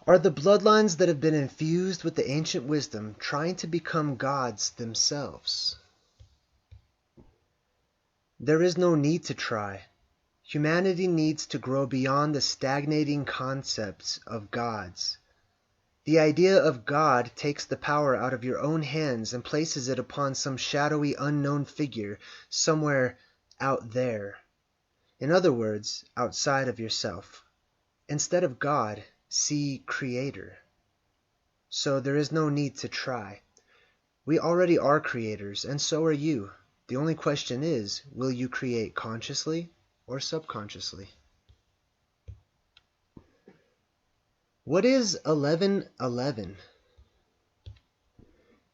are the bloodlines that have been infused with the ancient wisdom trying to become gods themselves. There is no need to try. Humanity needs to grow beyond the stagnating concepts of gods. The idea of God takes the power out of your own hands and places it upon some shadowy unknown figure somewhere out there. In other words, outside of yourself. Instead of God, see Creator. So there is no need to try. We already are creators, and so are you. The only question is, will you create consciously or subconsciously? What is 11:11?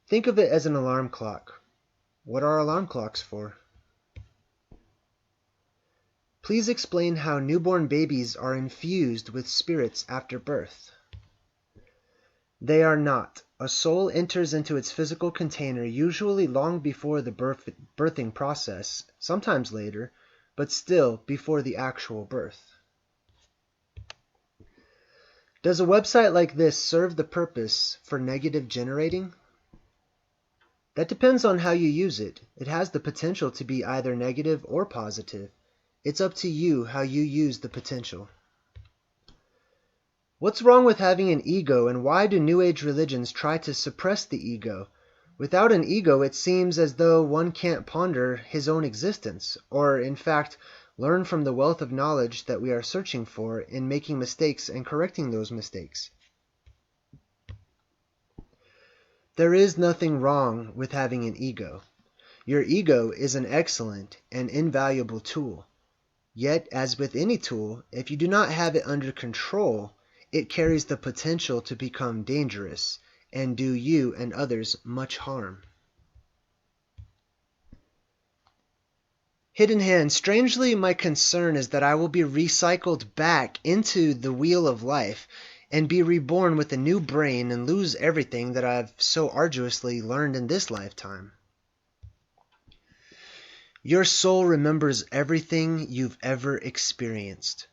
Think of it as an alarm clock. What are alarm clocks for? Please explain how newborn babies are infused with spirits after birth. They are not. A soul enters into its physical container usually long before the birthing process, sometimes later, but still before the actual birth. Does a website like this serve the purpose for negative generating? That depends on how you use it. It has the potential to be either negative or positive. It's up to you how you use the potential. What's wrong with having an ego, and why do New Age religions try to suppress the ego? Without an ego, it seems as though one can't ponder his own existence, or, in fact, learn from the wealth of knowledge that we are searching for in making mistakes and correcting those mistakes. There is nothing wrong with having an ego. Your ego is an excellent and invaluable tool. Yet, as with any tool, if you do not have it under control, it carries the potential to become dangerous and do you and others much harm. Hidden Hand, strangely, my concern is that I will be recycled back into the wheel of life and be reborn with a new brain and lose everything that I've so arduously learned in this lifetime. Your soul remembers everything you've ever experienced.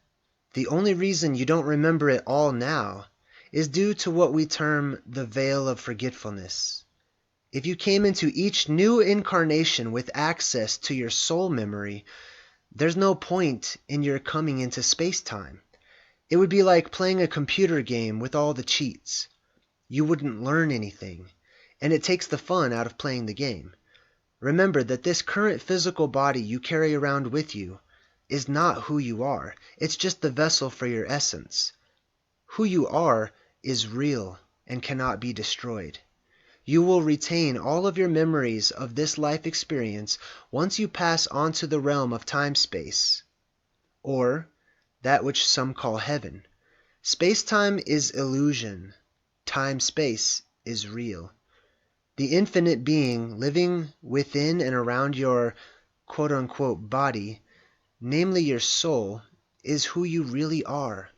The only reason you don't remember it all now is due to what we term the veil of forgetfulness. If you came into each new incarnation with access to your soul memory, there's no point in your coming into space-time. It would be like playing a computer game with all the cheats. You wouldn't learn anything, and it takes the fun out of playing the game. Remember that this current physical body you carry around with you is not who you are. It's just the vessel for your essence. Who you are is real and cannot be destroyed. You will retain all of your memories of this life experience once you pass on to the realm of time-space, or that which some call heaven. Space-time is illusion. Time-space is real. The infinite being living within and around your quote-unquote body, namely your soul, is who you really are.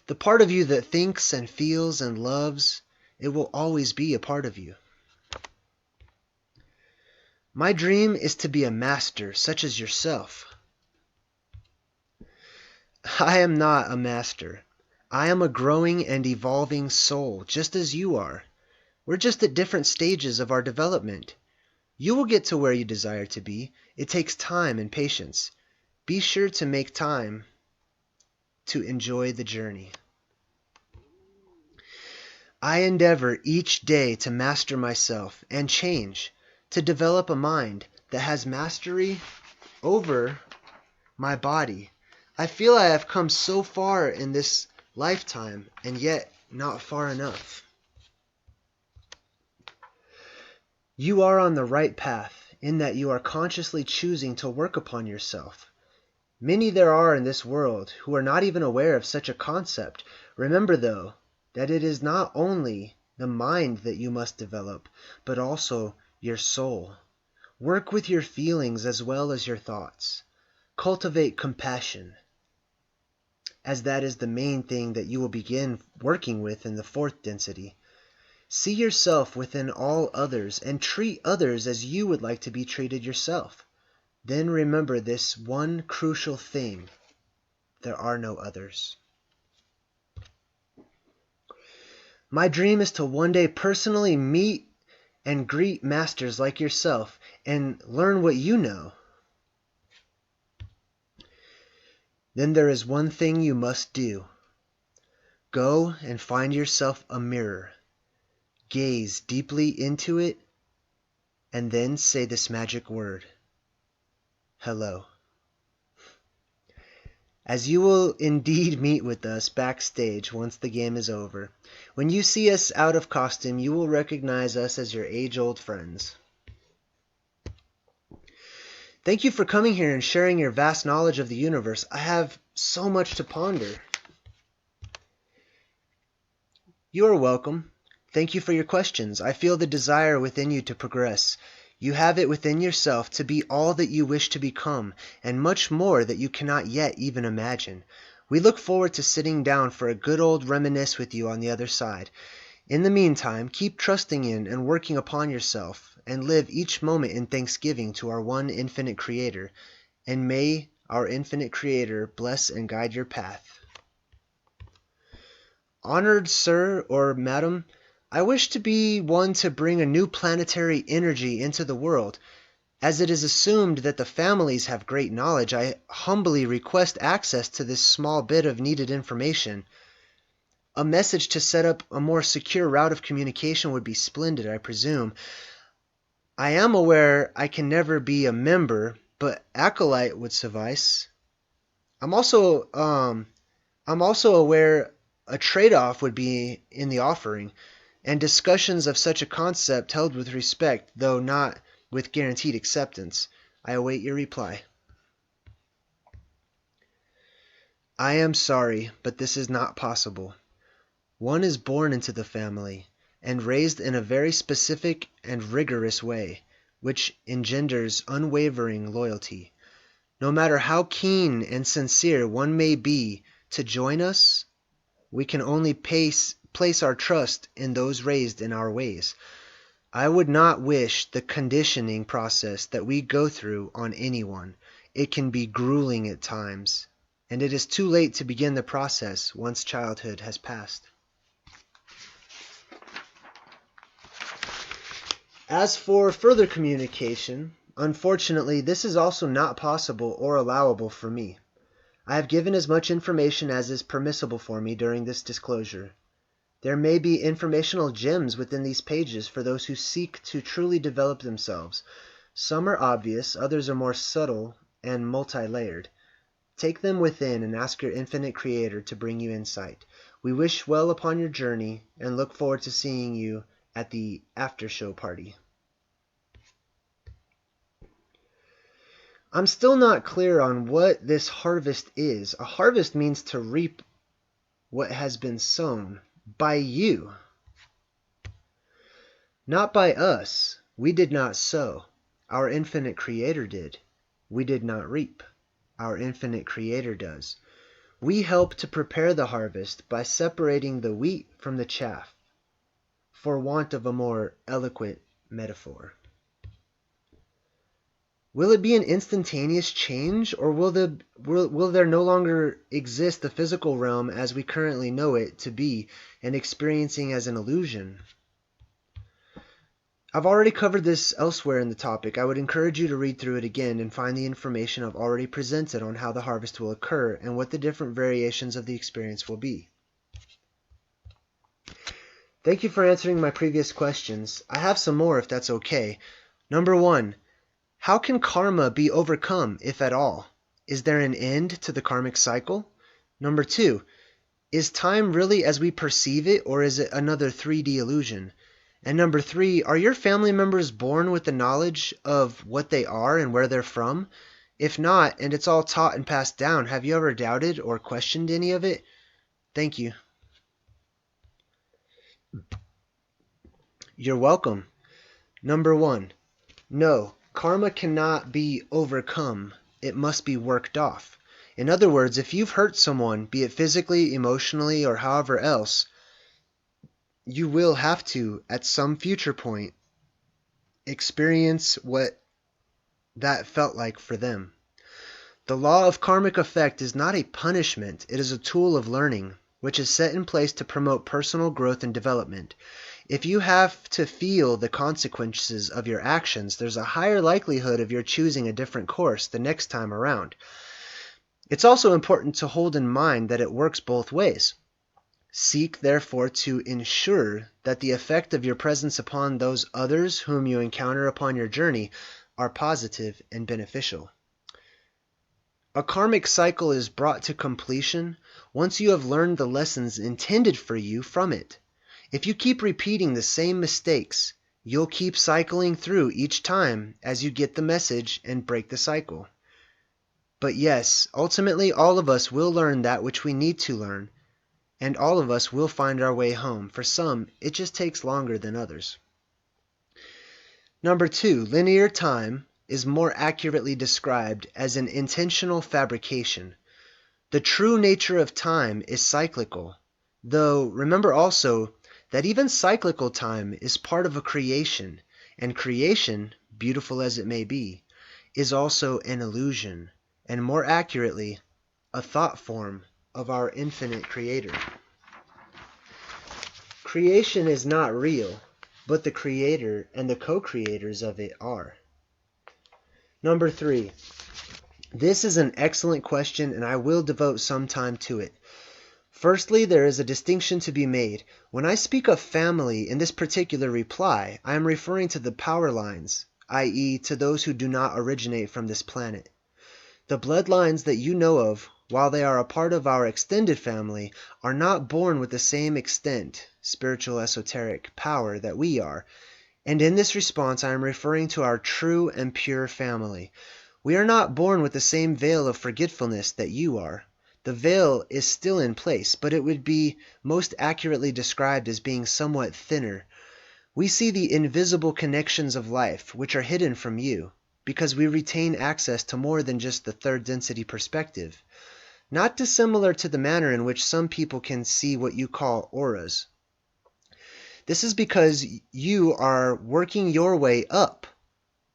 The part of you that thinks and feels and loves, it will always be a part of you. My dream is to be a master such as yourself. I am not a master. I am a growing and evolving soul, just as you are. We're just at different stages of our development. You will get to where you desire to be. It takes time and patience. Be sure to make time to enjoy the journey. I endeavor each day to master myself and change, to develop a mind that has mastery over my body. I feel I have come so far in this lifetime, and yet not far enough. You are on the right path in that you are consciously choosing to work upon yourself. Many there are in this world who are not even aware of such a concept. Remember, though, that it is not only the mind that you must develop, but also your soul. Work with your feelings as well as your thoughts. Cultivate compassion, as that is the main thing that you will begin working with in the fourth density. See yourself within all others and treat others as you would like to be treated yourself. Then remember this one crucial thing: there are no others. My dream is to one day personally meet and greet masters like yourself and learn what you know. Then there is one thing you must do. Go and find yourself a mirror. Gaze deeply into it and then say this magic word. Hello. As you will indeed meet with us backstage once the game is over. When you see us out of costume, you will recognize us as your age-old friends. Thank you for coming here and sharing your vast knowledge of the universe. I have so much to ponder. You are welcome. Thank you for your questions. I feel the desire within you to progress. You have it within yourself to be all that you wish to become, and much more that you cannot yet even imagine. We look forward to sitting down for a good old reminisce with you on the other side. In the meantime, keep trusting in and working upon yourself, and live each moment in thanksgiving to our one infinite Creator, and may our infinite Creator bless and guide your path. Honored sir or madam, I wish to be one to bring a new planetary energy into the world. As it is assumed that the families have great knowledge, I humbly request access to this small bit of needed information. A message to set up a more secure route of communication would be splendid, I presume. I am aware I can never be a member, but acolyte would suffice. I'm also aware a trade-off would be in the offering, and discussions of such a concept held with respect, though not with guaranteed acceptance. I await your reply. I am sorry, but this is not possible. One is born into the family, and raised in a very specific and rigorous way, which engenders unwavering loyalty. No matter how keen and sincere one may be to join us, we can only place our trust in those raised in our ways. I would not wish the conditioning process that we go through on anyone. It can be grueling at times, and it is too late to begin the process once childhood has passed. As for further communication, unfortunately, this is also not possible or allowable for me. I have given as much information as is permissible for me during this disclosure. There may be informational gems within these pages for those who seek to truly develop themselves. Some are obvious, others are more subtle and multi-layered. Take them within and ask your infinite Creator to bring you insight. We wish well upon your journey and look forward to seeing you at the after-show party. I'm still not clear on what this harvest is. A harvest means to reap what has been sown by you, not by us. We did not sow. Our infinite Creator did. We did not reap. Our infinite Creator does. We help to prepare the harvest by separating the wheat from the chaff, for want of a more eloquent metaphor. Will it be an instantaneous change, or will there no longer exist the physical realm as we currently know it to be and experiencing as an illusion? I've already covered this elsewhere in the topic. I would encourage you to read through it again and find the information I've already presented on how the harvest will occur and what the different variations of the experience will be. Thank you for answering my previous questions. I have some more if that's okay. Number 1. How can karma be overcome, if at all? Is there an end to the karmic cycle? Number 2, is time really as we perceive it, or is it another 3D illusion? And number 3, are your family members born with the knowledge of what they are and where they're from? If not, and it's all taught and passed down, have you ever doubted or questioned any of it? Thank you. You're welcome. Number 1, no. Karma cannot be overcome. It must be worked off. In other words, if you've hurt someone, be it physically, emotionally, or however else, you will have to, at some future point, experience what that felt like for them. The law of karmic effect is not a punishment. It is a tool of learning. which is set in place to promote personal growth and development. If you have to feel the consequences of your actions, there's a higher likelihood of your choosing a different course the next time around. It's also important to hold in mind that it works both ways. Seek, therefore, to ensure that the effect of your presence upon those others whom you encounter upon your journey are positive and beneficial. A karmic cycle is brought to completion once you have learned the lessons intended for you from it. If you keep repeating the same mistakes, you'll keep cycling through each time as you get the message and break the cycle. But yes, ultimately all of us will learn that which we need to learn, and all of us will find our way home. For some, it just takes longer than others. Number 2, linear time is more accurately described as an intentional fabrication. The true nature of time is cyclical, though remember also that even cyclical time is part of a creation, and creation, beautiful as it may be, is also an illusion, and more accurately, a thought form of our infinite Creator. Creation is not real, but the Creator and the co-creators of it are. Number 3. This is an excellent question, and I will devote some time to it. Firstly, there is a distinction to be made. When I speak of family in this particular reply, I am referring to the power lines, i.e., to those who do not originate from this planet. The bloodlines that you know of, while they are a part of our extended family, are not born with the same extent, spiritual esoteric power that we are. And in this response, I am referring to our true and pure family. We are not born with the same veil of forgetfulness that you are. The veil is still in place, but it would be most accurately described as being somewhat thinner. We see the invisible connections of life, which are hidden from you, because we retain access to more than just the third density perspective. Not dissimilar to the manner in which some people can see what you call auras. This is because you are working your way up,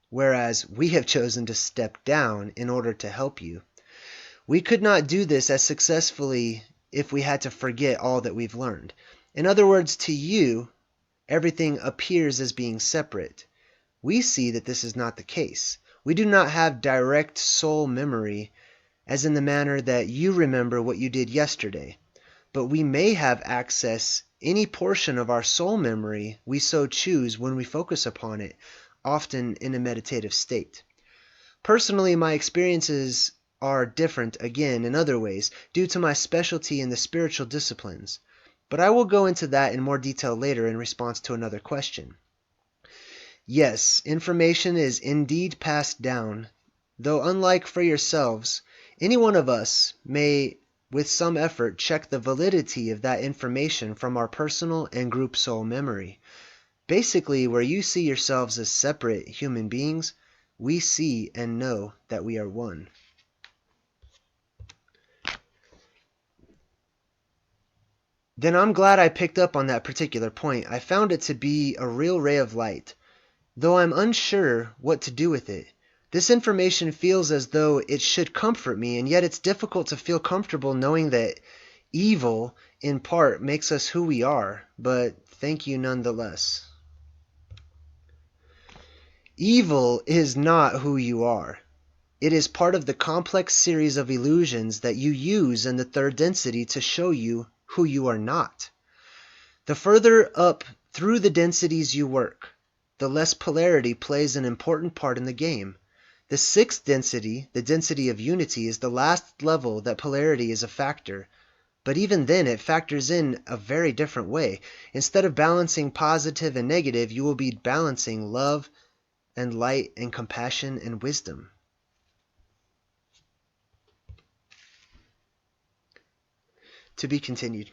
whereas we have chosen to step down in order to help you. We could not do this as successfully if we had to forget all that we've learned. In other words, to you, everything appears as being separate. We see that this is not the case. We do not have direct soul memory, as in the manner that you remember what you did yesterday. But we may have access any portion of our soul memory we so choose when we focus upon it, often in a meditative state. Personally, my experiences are different again in other ways due to my specialty in the spiritual disciplines, but I will go into that in more detail later in response to another question. Yes, information is indeed passed down, though unlike for yourselves, any one of us may, with some effort, check the validity of that information from our personal and group soul memory. Basically, where you see yourselves as separate human beings, we see and know that we are one. Then I'm glad I picked up on that particular point. I found it to be a real ray of light, though I'm unsure what to do with it. This information feels as though it should comfort me, and yet it's difficult to feel comfortable knowing that evil, in part, makes us who we are, but thank you nonetheless. Evil is not who you are. It is part of the complex series of illusions that you use in the third density to show you who you are not. The further up through the densities you work, the less polarity plays an important part in the game. The sixth density, the density of unity, is the last level that polarity is a factor. But even then, it factors in a very different way. Instead of balancing positive and negative, you will be balancing love and light and compassion and wisdom. To be continued.